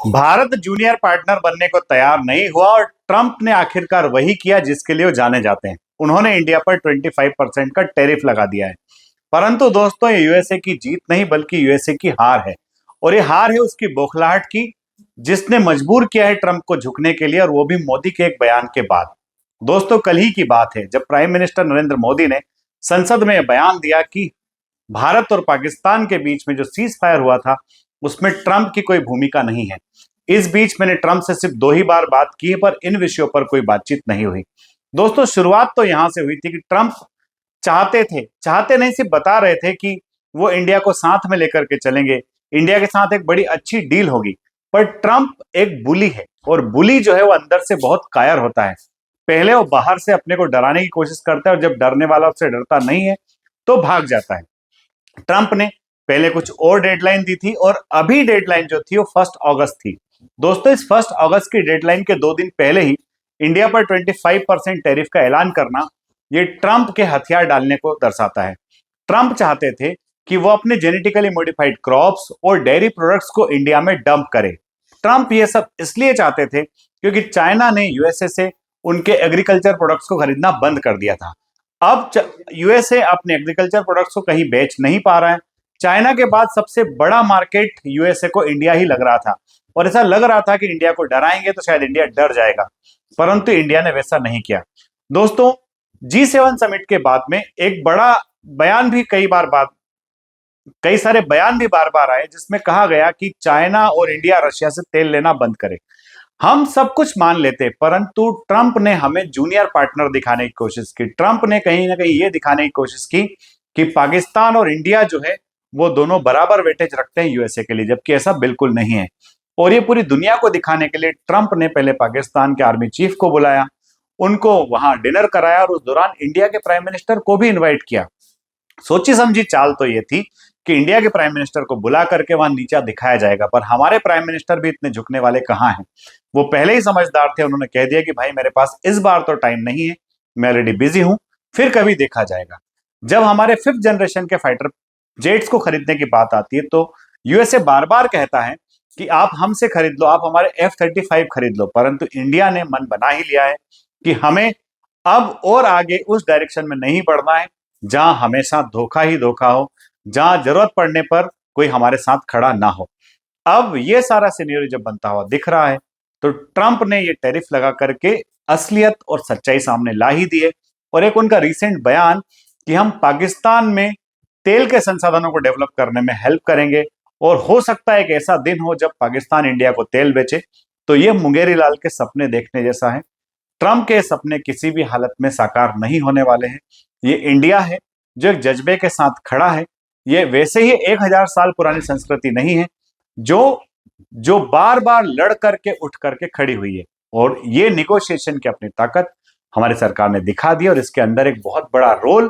Bharat junior partner बनने को तैयार नहीं हुआ और ट्रंप ने आखिरकार वही किया जिसके लिए वो जाने जाते हैं। उन्होंने इंडिया पर 25% का टैरिफ लगा दिया है। परंतु दोस्तों, ये यूएसए की जीत नहीं बल्कि यूएसए की हार है। और ये हार है उसकी बौखलाहट की, जिसने मजबूर किया है ट्रंप को झुकने के लिए, और वो भी मोदी के एक बयान के बाद। दोस्तों, कल ही की बात है जब प्राइम मिनिस्टर नरेंद्र मोदी ने संसद में बयान दिया कि भारत और पाकिस्तान के बीच में जो सीज फायर हुआ था उसमें ट्रंप की कोई भूमिका नहीं है। इस बीच मैंने ट्रंप से सिर्फ 2 ही बार बात की है, पर इन विषयों पर कोई बातचीत नहीं हुई। दोस्तों, शुरुआत तो यहां से हुई थी कि ट्रंप चाहते नहीं, सिर्फ बता रहे थे कि वो इंडिया को साथ में लेकर के चलेंगे, इंडिया के साथ एक बड़ी अच्छी डील होगी। पर ट्रंप एक बुली है, और बुली जो है वो अंदर से बहुत कायर होता है। पहले वो बाहर से अपने को डराने की कोशिश करता है, और जब डरने वाला उससे डरता नहीं है तो भाग जाता है। ट्रंप ने पहले कुछ और डेडलाइन दी थी, और अभी डेडलाइन जो थी वो 1 अगस्त थी। दोस्तों, इस 1 अगस्त की डेडलाइन के 2 दिन पहले ही इंडिया पर 25% टैरिफ का ऐलान करना, ये ट्रंप के हथियार डालने को दर्शाता है। ट्रंप चाहते थे कि वो अपने जेनेटिकली मॉडिफाइड क्रॉप्स और डेयरी प्रोडक्ट्स को इंडिया में डंप करे। ट्रंप ये सब इसलिए चाहते थे क्योंकि चाइना ने यूएसए से उनके एग्रीकल्चर प्रोडक्ट्स को खरीदना बंद कर दिया था। अब यूएसए अपने एग्रीकल्चर प्रोडक्ट्स को कहीं बेच नहीं पा रहा है। चाइना के बाद सबसे बड़ा मार्केट यूएसए को इंडिया ही लग रहा था, और ऐसा लग रहा था कि इंडिया को डराएंगे तो शायद इंडिया डर जाएगा, परंतु इंडिया ने वैसा नहीं किया। दोस्तों, G7 समिट के बाद में एक बड़ा बयान भी कई सारे बयान भी बार बार आए, जिसमें कहा गया कि चाइना और इंडिया रशिया से तेल लेना बंद करे। हम सब कुछ मान लेते, परंतु ट्रंप ने हमें जूनियर पार्टनर दिखाने की कोशिश की। ट्रंप ने कहीं ना कहीं ये दिखाने की कोशिश की कि पाकिस्तान और इंडिया जो है वो दोनों बराबर वेटेज रखते हैं यूएसए के लिए, जबकि ऐसा बिल्कुल नहीं है। और ये पूरी दुनिया को दिखाने के लिए ट्रंप ने पहले पाकिस्तान के आर्मी चीफ को बुलाया, उनको वहां डिनर कराया, और उस दौरान इंडिया के प्राइम मिनिस्टर को भी इन्वाइट किया। सोची समझी चाल तो ये थी कि इंडिया के प्राइम मिनिस्टर को बुला करके वहां नीचा दिखाया जाएगा, पर हमारे प्राइम मिनिस्टर भी इतने झुकने वाले कहाँ हैं। वो पहले ही समझदार थे, उन्होंने कह दिया कि भाई मेरे पास इस बार तो टाइम नहीं है, मैं ऑलरेडी बिजी हूं, फिर कभी देखा जाएगा। जब हमारे 5th जनरेशन के फाइटर जेट्स को खरीदने की बात आती है तो यूएसए बार बार कहता है कि आप हमसे खरीद लो, आप हमारे F-35 खरीद लो, परंतु इंडिया ने मन बना ही लिया है कि हमें अब और आगे उस डायरेक्शन में नहीं बढ़ना है जहां हमेशा धोखा ही धोखा हो, जहां जरूरत पड़ने पर कोई हमारे साथ खड़ा ना हो। अब ये सारा सिनेरियो जब बनता हुआ दिख रहा है तो ट्रंप ने ये टैरिफ लगा करके असलियत और सच्चाई सामने ला ही दी है। और एक उनका रिसेंट बयान कि हम पाकिस्तान में तेल के संसाधनों को डेवलप करने में हेल्प करेंगे, और हो सकता है एक ऐसा दिन हो जब पाकिस्तान इंडिया को तेल बेचे, तो ये मुंगेरी लाल के सपने देखने जैसा है। ट्रंप के सपने किसी भी हालत में साकार नहीं होने वाले हैं। ये इंडिया है जो एक जज्बे के साथ खड़ा है। ये वैसे ही 1000 साल पुरानी संस्कृति नहीं है जो जो बार बार लड़ करके उठ करके खड़ी हुई है। और ये निगोशिएशन की अपनी ताकत हमारी सरकार ने दिखा दी, और इसके अंदर एक बहुत बड़ा रोल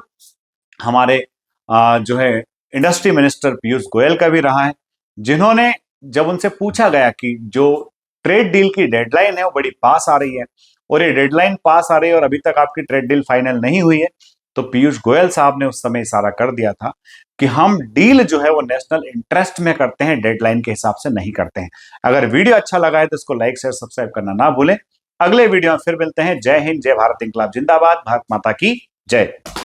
हमारे जो है इंडस्ट्री मिनिस्टर पीयूष गोयल का भी रहा है, जिन्होंने जब उनसे पूछा गया कि जो ट्रेड डील की डेडलाइन है वो बड़ी पास आ रही है, और ये डेडलाइन पास आ रही है और अभी तक आपकी ट्रेड डील फाइनल नहीं हुई है, तो पीयूष गोयल साहब ने उस समय इशारा कर दिया था कि हम डील जो है वो नेशनल इंटरेस्ट में करते हैं, डेडलाइन के हिसाब से नहीं करते हैं। अगर वीडियो अच्छा लगा है तो इसको लाइक शेयर सब्सक्राइब करना ना भूलें। अगले वीडियो में फिर मिलते हैं। जय हिंद, जय भारत, इंकलाब जिंदाबाद, भारत माता की जय।